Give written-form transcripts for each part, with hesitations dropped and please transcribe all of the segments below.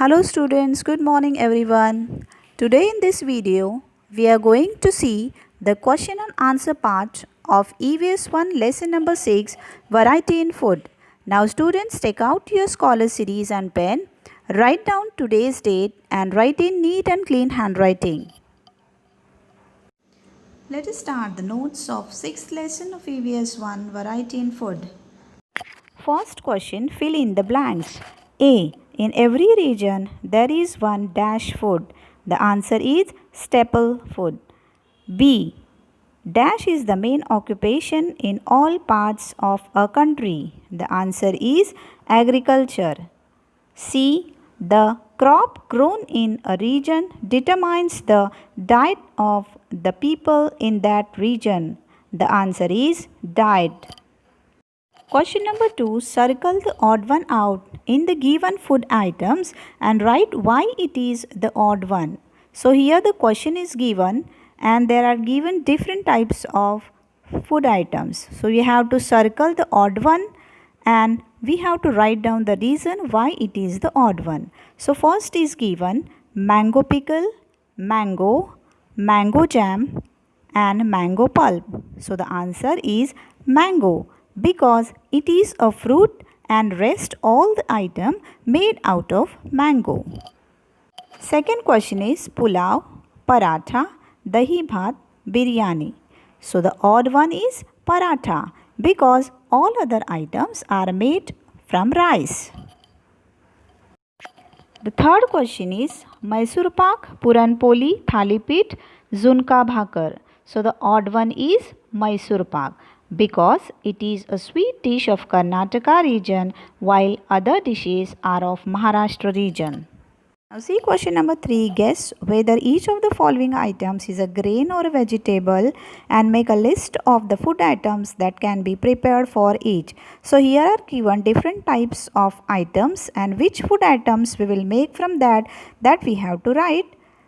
Hello students, good morning everyone. Today in this video, we are going to see the question and answer part of EVS 1 lesson number 6, Variety in Food. Now students, take out your scholar series and pen, write down today's date and write in neat and clean handwriting. Let us start the notes of 6th lesson of EVS 1, Variety in Food. First question, fill in the blanks. A. In every region, there is one dash food. The answer is staple food. B. Dash is the main occupation in all parts of a country. The answer is agriculture. C. The crop grown in a region determines the diet of the people in that region. The answer is diet. Question number 2. Circle the odd one out in the given food items and write why it is the odd one. So here the question is given and there are given different types of food items. So we have to circle the odd one and we have to write down the reason why it is the odd one. So first is given mango pickle, mango, mango jam and mango pulp. So the answer is mango because it is a fruit and rest all the item made out of mango. Second question is pulao, paratha, dahi bhat, biryani. So the odd one is paratha because all other items are made from rice. The third question is Mysore pak, Puran Poli, Thalipit, Zunka Bhakar. So the odd one is Mysore pak because it is a sweet dish of Karnataka region while other dishes are of Maharashtra region. Now see question number 3. Guess whether each of the following items is a grain or a vegetable and make a list of the food items that can be prepared for each. So here are given different types of items and which food items we will make from that we have to write.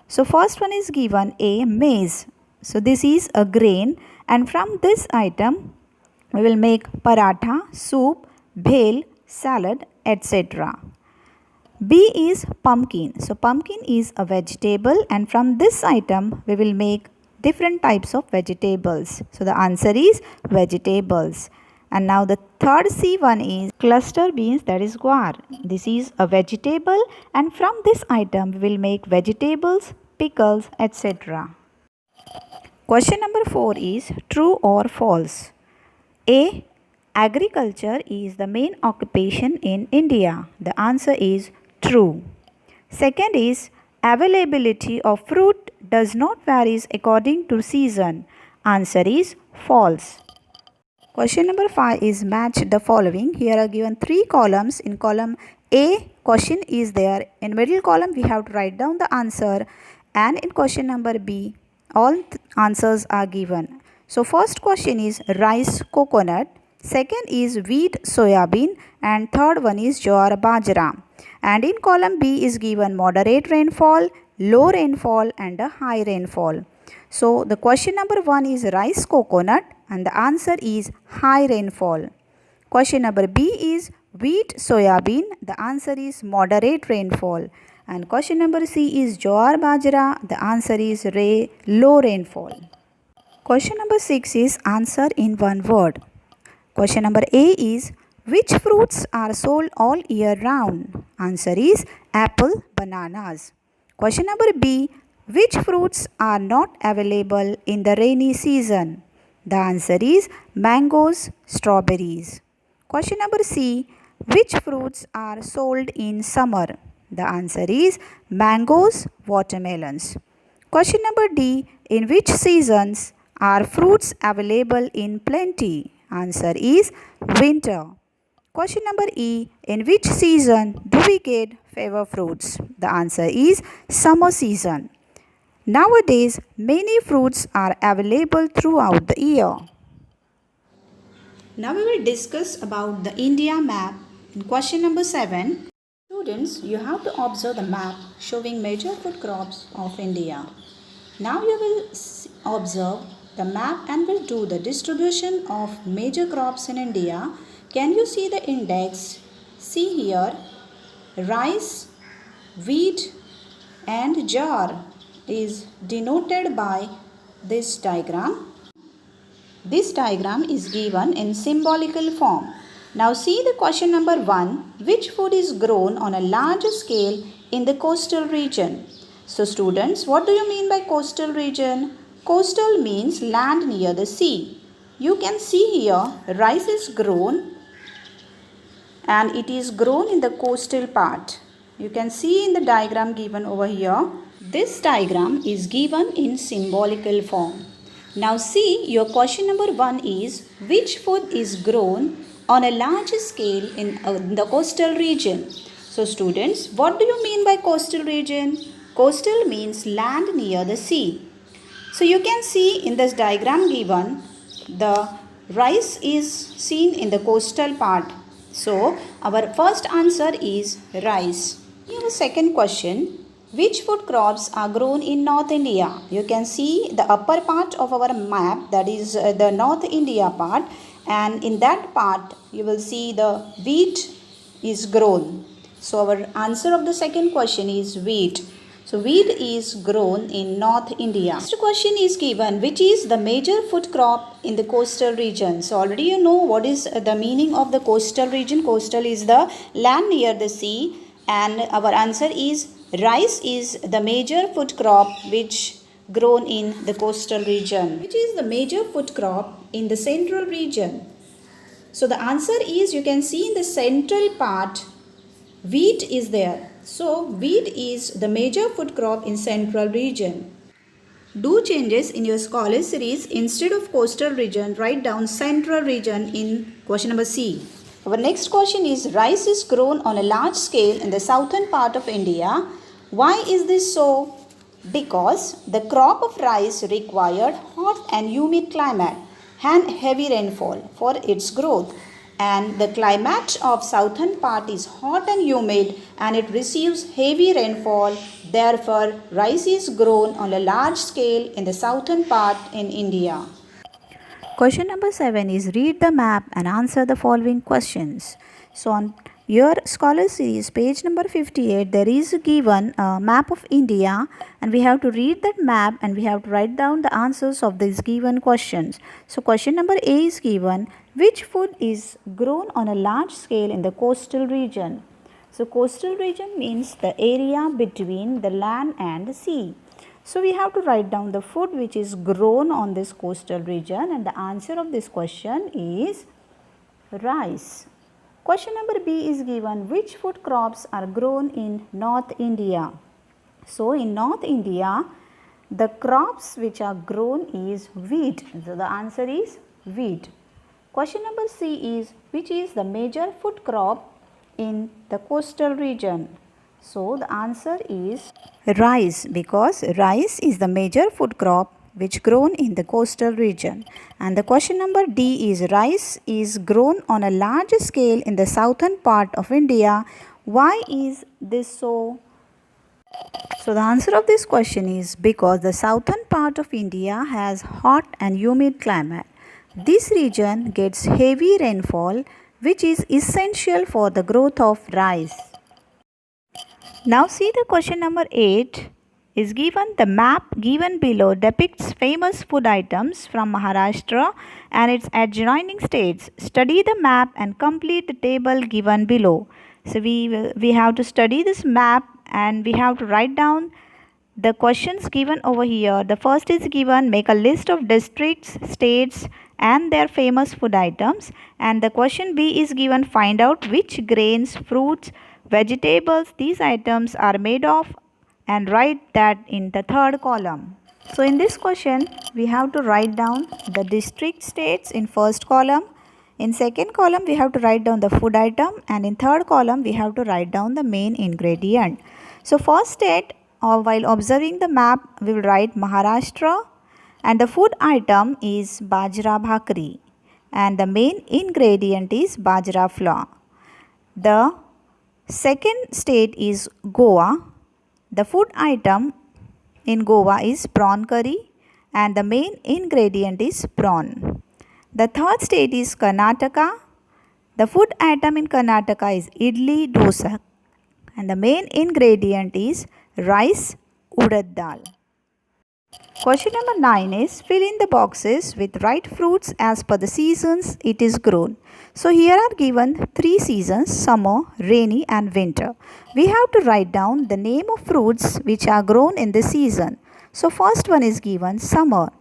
So first one is given A. Maize. So this is a grain and from this item we will make paratha, soup, bhel, salad, etc. B is pumpkin. So pumpkin is a vegetable and from this item we will make different types of vegetables. So the answer is vegetables. And now the third C1 is cluster beans, that is guar. This is a vegetable and from this item we will make vegetables, pickles, etc. Question number 4 is true or false. A. Agriculture is the main occupation in India. The answer is true. Second is availability of fruit does not vary according to season. Answer is false. Question number 5 is match the following. Here are given 3 columns. In column A, question is there. In middle column, we have to write down the answer. And in question number B, all answers are given. So first question is rice, coconut. Second is wheat, soybean. And third one is jowar, bajra. And in column B is given moderate rainfall, low rainfall and a high rainfall. So the question number 1 is rice, coconut and the answer is high rainfall. Question number B is wheat, soybean. The answer is moderate rainfall. And question number C is jowar, bajra. The answer is low rainfall. Question number 6 is answer in one word. Question number A is which fruits are sold all year round? Answer is apple, bananas. Question number B, which fruits are not available in the rainy season? The answer is mangoes, strawberries. Question number C, which fruits are sold in summer? The answer is mangoes, watermelons. Question number D, in which seasons are fruits available in plenty? Answer is winter. Question number E, in which season do we get fever fruits? The answer is summer season. Nowadays, many fruits are available throughout the year. Now we will discuss about the India map in question number 7. Students, you have to observe the map showing major food crops of India. Now you will observe the map and will do the distribution of major crops in India. Can you see the index? See here, rice, wheat and jar is denoted by this diagram. This diagram is given in symbolical form. Now see the question number 1. Which food is grown on a large scale in the coastal region? So students, what do you mean by coastal region? Coastal means land near the sea. You can see here rice is grown and it is grown in the coastal part. You can see in the diagram given over here. This diagram is given in symbolical form. Now see, your question number 1 is which food is grown on a large scale in the coastal region? So students, what do you mean by coastal region? Coastal means land near the sea. So you can see in this diagram given, the rice is seen in the coastal part. So our first answer is rice. Here is second question. Which food crops are grown in North India? You can see the upper part of our map, that is the North India part, and in that part you will see the wheat is grown. So our answer of the second question is wheat. So wheat is grown in North India. Next question is given, which is the major food crop in the coastal region? So already you know what is the meaning of the coastal region. Coastal is the land near the sea, and our answer is rice is the major food crop which grown in the coastal region. Which is the major food crop in the central region? So the answer is, you can see in the central part, wheat is there. So wheat is the major food crop in central region. Do changes in your scholar series. Instead of coastal region, write down central region in question number C. Our next question is, rice is grown on a large scale in the southern part of India. Why is this so? Because the crop of rice required hot and humid climate and heavy rainfall for its growth. And the climate of southern part is hot and humid and it receives heavy rainfall. Therefore, rice is grown on a large scale in the southern part in India. Question number 7 is, read the map and answer the following questions. So on your scholar series page number 58, there is given a map of India, and we have to read that map and we have to write down the answers of these given questions. So question number A is given, which food is grown on a large scale in the coastal region? So coastal region means the area between the land and the sea. So we have to write down the food which is grown on this coastal region, and the answer of this question is rice. Question number B is given, which food crops are grown in North India? So in North India, the crops which are grown is wheat. So the answer is wheat. Question number C is, which is the major food crop in the coastal region? So the answer is rice, because rice is the major food crop which grown in the coastal region. And the question number D is, rice is grown on a large scale in the southern part of India. Why is this so? So the answer of this question is because the southern part of India has hot and humid climate. This region gets heavy rainfall, which is essential for the growth of rice. Now see the question number 8 is given. The map given below depicts famous food items from Maharashtra and its adjoining states. Study the map and complete the table given below. So we have to study this map and we have to write down the questions given over here. The first is given, make a list of districts, states and their famous food items. And the question B is given, find out which grains, fruits, vegetables these items are made of and write that in the third column. So in this question, we have to write down the district states in first column. In second column, we have to write down the food item, and in third column, we have to write down the main ingredient. So first state, while observing the map, we will write Maharashtra, and the food item is bajra bhakri, and the main ingredient is bajra flour. The second state is Goa. The food item in Goa is prawn curry and the main ingredient is prawn. The third state is Karnataka. The food item in Karnataka is idli dosa and the main ingredient is rice, urad dal. Question number 9 is fill in the boxes with right fruits as per the seasons it is grown. So here are given 3 seasons: summer, rainy and winter. We have to write down the name of fruits which are grown in this season. So first one is given summer,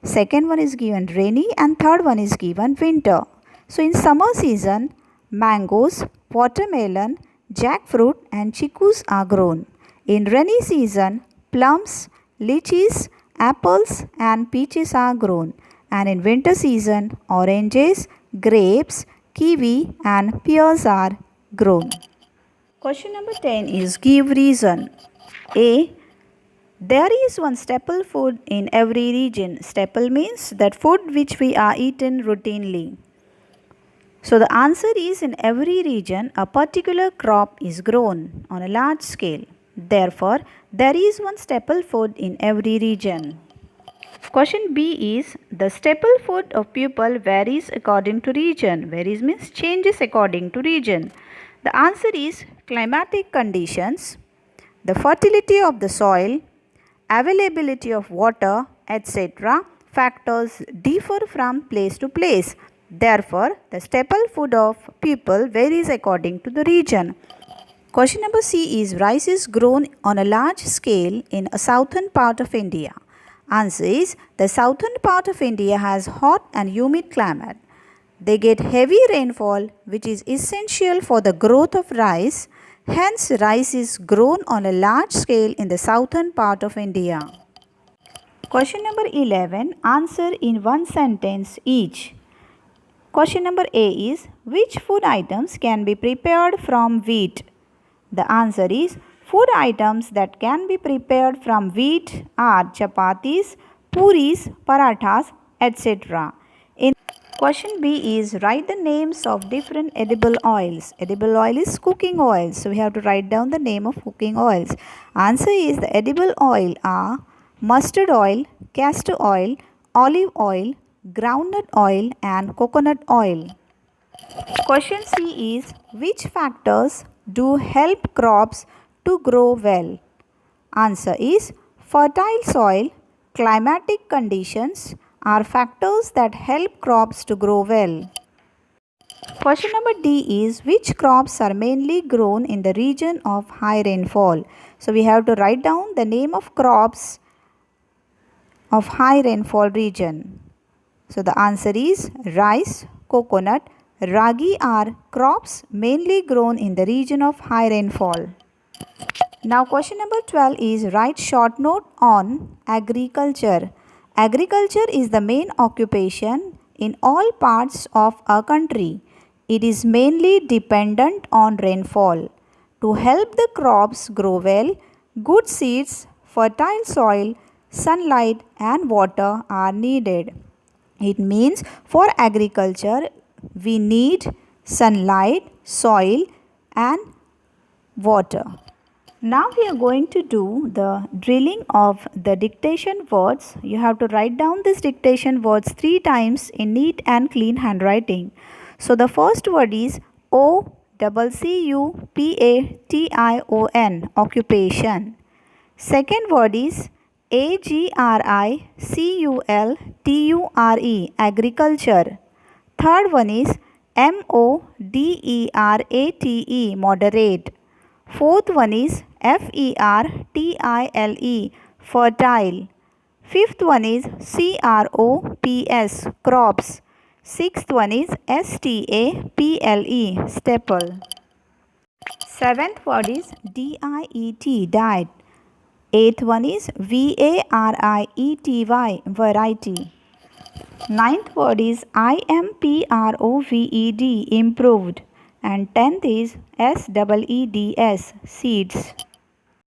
second one is given rainy and third one is given winter. So in summer season, mangoes, watermelon, jackfruit and chickus are grown. In rainy season, plums, lychees, apples and peaches are grown, and in winter season oranges, grapes, kiwi and pears are grown. Question number 10 is give reason. A. There is one staple food in every region. Staple means that food which we are eaten routinely. So the answer is in every region a particular crop is grown on a large scale. Therefore, there is one staple food in every region. Question B is the staple food of people varies according to region. Varies means changes according to region. The answer is climatic conditions, the fertility of the soil, availability of water, etc. factors differ from place to place. Therefore, the staple food of people varies according to the region. Question number C is rice is grown on a large scale in a southern part of India. Answer is the southern part of India has hot and humid climate. They get heavy rainfall which is essential for the growth of rice. Hence, rice is grown on a large scale in the southern part of India. Question number 11. Answer in one sentence each. Question number A is which food items can be prepared from wheat? The answer is food items that can be prepared from wheat are chapatis, puris, parathas, etc. In question B is write the names of different edible oils. Edible oil is cooking oil. So we have to write down the name of cooking oils. Answer is the edible oil are mustard oil, castor oil, olive oil, groundnut oil and coconut oil. Question C is which factors do help crops to grow well? Answer is fertile soil, climatic conditions are factors that help crops to grow well. Question number D is which crops are mainly grown in the region of high rainfall? So we have to write down the name of crops of high rainfall region. So the answer is rice, coconut, ragi are crops mainly grown in the region of high rainfall. Now question number 12 is write short note on agriculture. Agriculture is the main occupation in all parts of our country. It is mainly dependent on rainfall. To help the crops grow well, good seeds, fertile soil, sunlight and water are needed. It means for agriculture we need sunlight, soil and water. Now we are going to do the drilling of the dictation words. You have to write down these dictation words 3 times in neat and clean handwriting. So the first word is occupation, occupation. Second word is agriculture, agriculture. Third one is moderate, moderate. Fourth one is fertile, fertile. Fifth one is crops, crops. Sixth one is staple, staple. Seventh word is diet, diet. Eighth one is variety, variety. Ninth word is improved, improved. And 10th is seeds, seeds.